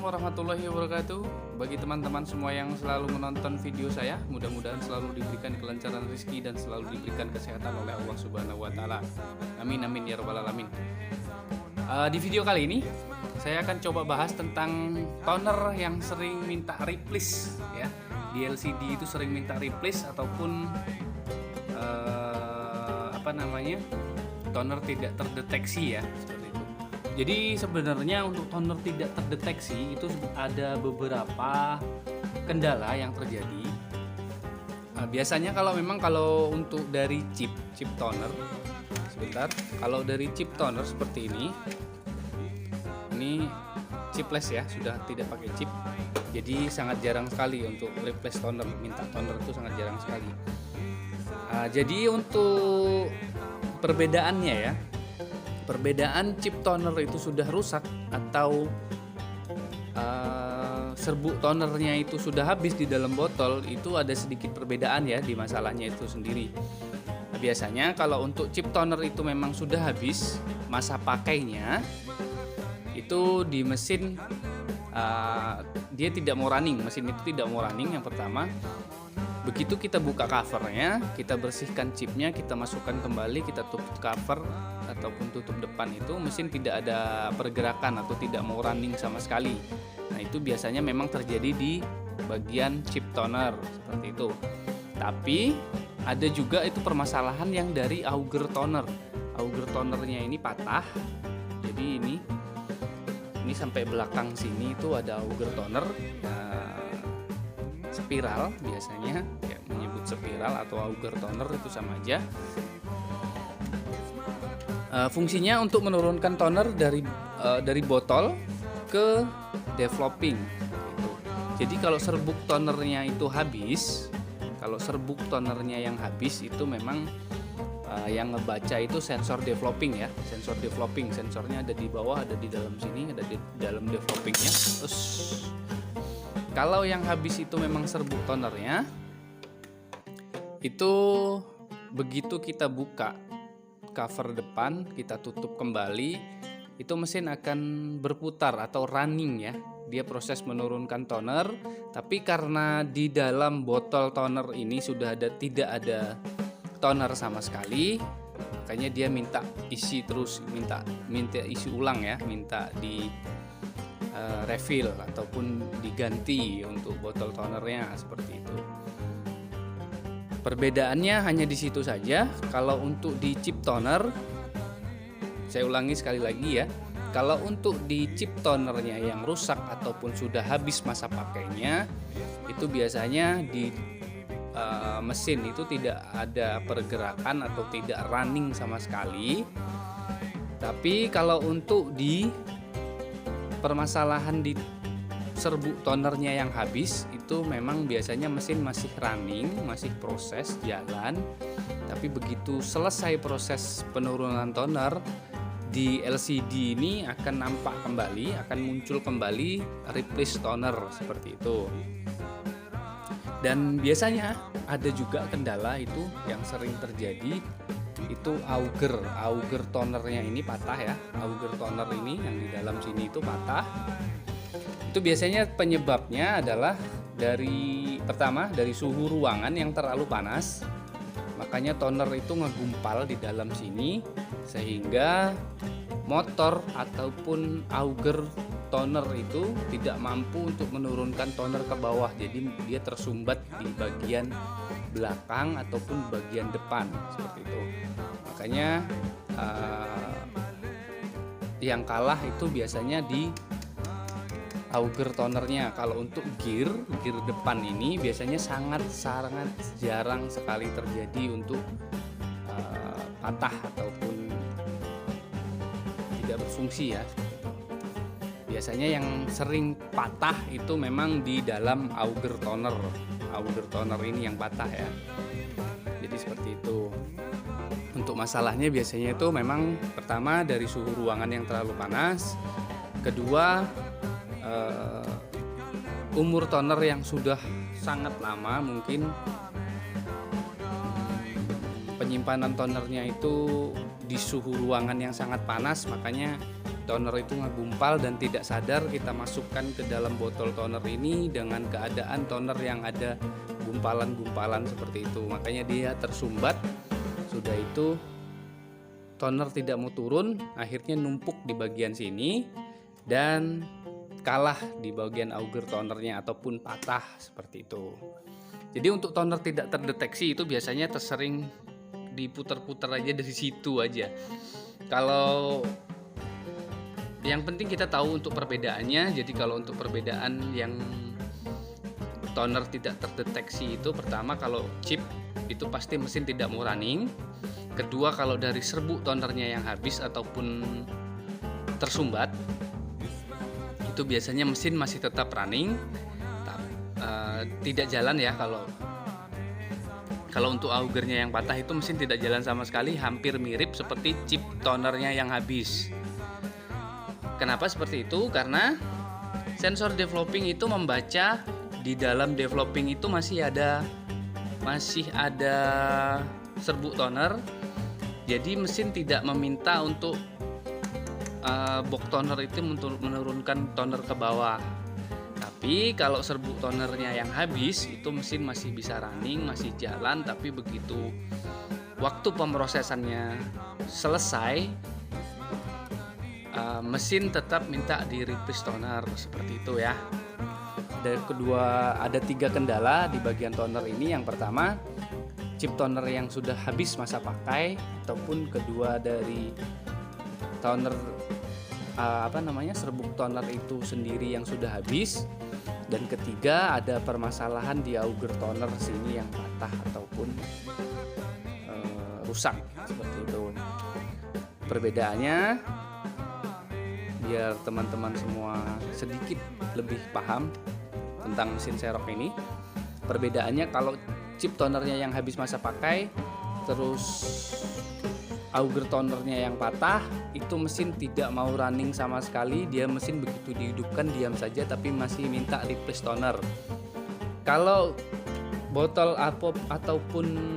Warahmatullahi wabarakatuh. Bagi teman-teman semua yang selalu menonton video saya, mudah-mudahan selalu diberikan kelancaran rezeki dan selalu diberikan kesehatan oleh Allah Subhanahu wa taala. Amin amin ya rabbal alamin. Di video kali ini saya akan coba bahas tentang toner yang sering minta replace ya. Di LCD itu sering minta replace ataupun toner tidak terdeteksi ya. Jadi sebenarnya untuk toner tidak terdeteksi itu ada beberapa kendala yang terjadi. Biasanya kalau untuk dari chip toner, kalau dari chip toner seperti ini chipless ya, sudah tidak pakai chip. Jadi sangat jarang sekali untuk replace toner, minta toner itu sangat jarang sekali. Jadi untuk perbedaannya ya. Perbedaan chip toner itu sudah rusak atau serbuk tonernya itu sudah habis di dalam botol, itu ada sedikit perbedaan ya di masalahnya itu sendiri. Biasanya kalau untuk chip toner itu memang sudah habis masa pakainya, itu di mesin dia tidak mau running, mesin itu tidak mau running yang pertama. Begitu kita buka covernya, kita bersihkan chipnya, kita masukkan kembali, kita tutup cover ataupun tutup depan, itu mesin tidak ada pergerakan atau tidak mau running sama sekali. Nah itu biasanya memang terjadi di bagian chip toner seperti itu. Tapi ada juga itu permasalahan yang dari auger toner. Auger tonernya ini patah. Jadi ini sampai belakang sini itu ada auger toner. Spiral biasanya ya, menyebut spiral atau auger toner itu sama aja. Fungsinya untuk menurunkan toner dari botol ke developing gitu. Jadi kalau serbuk tonernya itu habis, itu memang yang ngebaca itu sensor developing ya, sensornya ada di bawah, ada di dalam sini, ada di dalam developingnya. Terus kalau yang habis itu memang serbuk tonernya, itu begitu kita buka cover depan, kita tutup kembali, itu mesin akan berputar atau running ya. Dia proses menurunkan toner, tapi karena di dalam botol toner ini sudah tidak ada toner sama sekali, makanya dia minta isi terus, minta isi ulang ya, minta di refill ataupun diganti untuk botol tonernya seperti itu. Perbedaannya hanya di situ saja. Kalau untuk di chip toner, saya ulangi sekali lagi ya. Kalau untuk di chip tonernya yang rusak ataupun sudah habis masa pakainya, itu biasanya di mesin itu tidak ada pergerakan atau tidak running sama sekali. Tapi kalau untuk di permasalahan di serbuk tonernya yang habis, itu memang biasanya mesin masih running, masih proses jalan, tapi begitu selesai proses penurunan toner di LCD ini akan nampak kembali, akan muncul kembali replace toner seperti itu. Dan biasanya ada juga kendala itu yang sering terjadi, itu auger tonernya ini patah ya. Auger toner ini yang di dalam sini itu patah. Itu biasanya penyebabnya adalah dari suhu ruangan yang terlalu panas. Makanya toner itu ngegumpal di dalam sini sehingga motor ataupun auger toner itu tidak mampu untuk menurunkan toner ke bawah. Jadi dia tersumbat di bagian belakang ataupun bagian depan seperti itu. Makanya yang kalah itu biasanya di auger tonernya. Kalau untuk gear depan ini biasanya sangat jarang sekali terjadi untuk patah ataupun tidak berfungsi ya. biasanya yang sering patah itu memang di dalam auger toner. Auger toner ini yang patah ya. Jadi seperti itu. Untuk masalahnya biasanya itu memang pertama dari suhu ruangan yang terlalu panas, kedua umur toner yang sudah sangat lama, mungkin penyimpanan tonernya itu di suhu ruangan yang sangat panas, makanya toner itu ngegumpal dan tidak sadar kita masukkan ke dalam botol toner ini dengan keadaan toner yang ada gumpalan-gumpalan seperti itu. Makanya dia tersumbat. Sudah itu toner tidak mau turun, akhirnya numpuk di bagian sini dan kalah di bagian auger tonernya ataupun patah seperti itu. Jadi untuk toner tidak terdeteksi itu biasanya tersering diputar-putar aja dari situ aja. Kalau yang penting kita tahu untuk perbedaannya. Jadi kalau untuk perbedaan yang toner tidak terdeteksi itu, pertama kalau chip itu pasti mesin tidak mau running. Kedua kalau dari serbuk tonernya yang habis ataupun tersumbat, itu biasanya mesin masih tetap running, tidak jalan ya. Kalau untuk augernya yang patah itu mesin tidak jalan sama sekali, hampir mirip seperti chip tonernya yang habis. Kenapa seperti itu? Karena sensor developing itu membaca di dalam developing itu masih ada serbuk toner. Jadi mesin tidak meminta untuk box toner itu menurunkan toner ke bawah. Tapi kalau serbuk tonernya yang habis itu mesin masih bisa running, masih jalan, tapi begitu waktu pemrosesannya selesai, mesin tetap minta di replace toner seperti itu ya. Ada 3 kendala di bagian toner ini. Yang pertama, chip toner yang sudah habis masa pakai, ataupun kedua dari toner serbuk toner itu sendiri yang sudah habis, dan ketiga ada permasalahan di auger toner sini yang patah ataupun rusak seperti itu. Perbedaannya biar teman-teman semua sedikit lebih paham tentang mesin serok ini. Perbedaannya kalau chip tonernya yang habis masa pakai terus auger tonernya yang patah, itu mesin tidak mau running sama sekali. Dia mesin begitu dihidupkan diam saja tapi masih minta replace toner. Kalau botol ataupun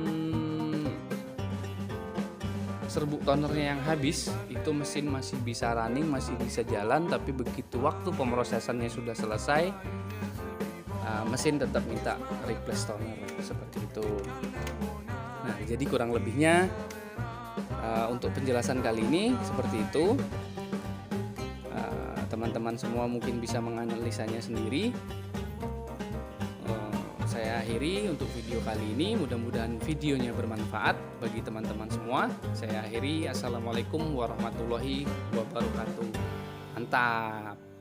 serbuk tonernya yang habis, itu mesin masih bisa running, masih bisa jalan, tapi begitu waktu pemrosesannya sudah selesai, mesin tetap minta replace toner seperti itu. Nah, jadi kurang lebihnya untuk penjelasan kali ini seperti itu. Teman-teman semua mungkin bisa menganalisanya sendiri. Saya akhiri untuk video kali ini. Mudah-mudahan videonya bermanfaat bagi teman-teman semua. Saya akhiri. Assalamualaikum warahmatullahi wabarakatuh. Mantap.